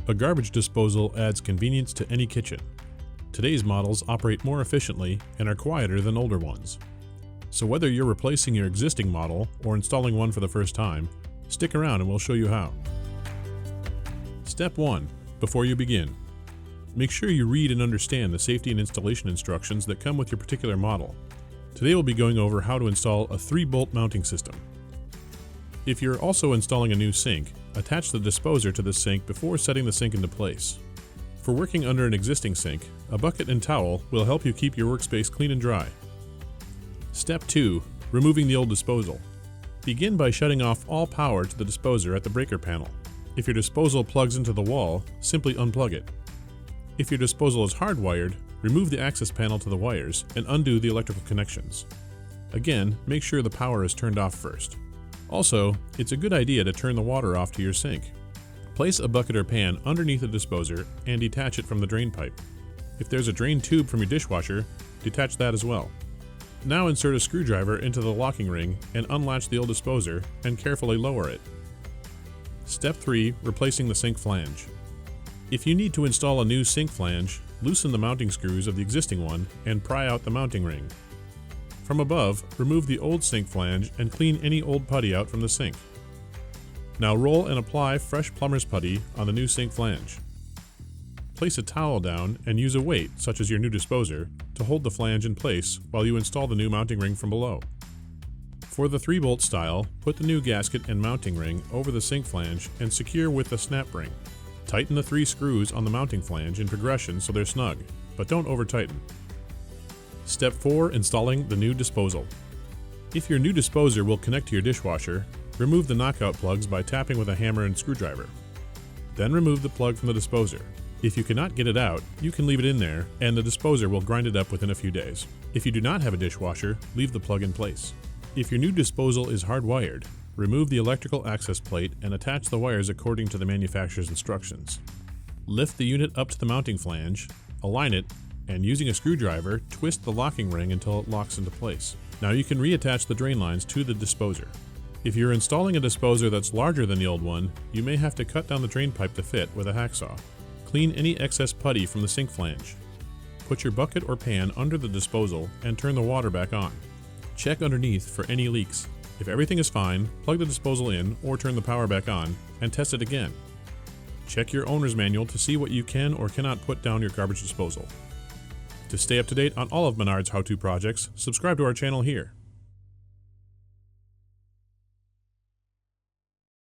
A garbage disposal adds convenience to any kitchen. Today's models operate more efficiently and are quieter than older ones. So whether you're replacing your existing model or installing one for the first time, stick around and we'll show you how. Step 1. Before you begin, make sure you read and understand the safety and installation instructions that come with your particular model. Today we'll be going over how to install a 3-bolt mounting system. If you're also installing a new sink, attach the disposer to the sink before setting the sink into place. For working under an existing sink, a bucket and towel will help you keep your workspace clean and dry. Step 2. Removing the old disposal. Begin by shutting off all power to the disposer at the breaker panel. If your disposal plugs into the wall, simply unplug it. If your disposal is hardwired, remove the access panel to the wires and undo the electrical connections. Again, make sure the power is turned off first. Also, it's a good idea to turn the water off to your sink. Place a bucket or pan underneath the disposer and detach it from the drain pipe. If there's a drain tube from your dishwasher, detach that as well. Now insert a screwdriver into the locking ring and unlatch the old disposer and carefully lower it. Step 3. Replacing the sink flange. If you need to install a new sink flange, loosen the mounting screws of the existing one and pry out the mounting ring. From above, remove the old sink flange and clean any old putty out from the sink. Now roll and apply fresh plumber's putty on the new sink flange. Place a towel down and use a weight, such as your new disposer, to hold the flange in place while you install the new mounting ring from below. For the 3-bolt style, put the new gasket and mounting ring over the sink flange and secure with the snap ring. Tighten the 3 screws on the mounting flange in progression so they're snug, but don't over-tighten. Step 4. Installing the new disposal. If your new disposer will connect to your dishwasher, remove the knockout plugs by tapping with a hammer and screwdriver. Then remove the plug from the disposer. If you cannot get it out, you can leave it in there and the disposer will grind it up within a few days. If you do not have a dishwasher, leave the plug in place. If your new disposal is hardwired, remove the electrical access plate and attach the wires according to the manufacturer's instructions. Lift the unit up to the mounting flange, align it, and using a screwdriver, twist the locking ring until it locks into place. Now you can reattach the drain lines to the disposer. If you're installing a disposer that's larger than the old one, you may have to cut down the drain pipe to fit with a hacksaw. Clean any excess putty from the sink flange. Put your bucket or pan under the disposal and turn the water back on. Check underneath for any leaks. If everything is fine, plug the disposal in or turn the power back on and test it again. Check your owner's manual to see what you can or cannot put down your garbage disposal. To stay up to date on all of Menards How-To projects, subscribe to our channel here.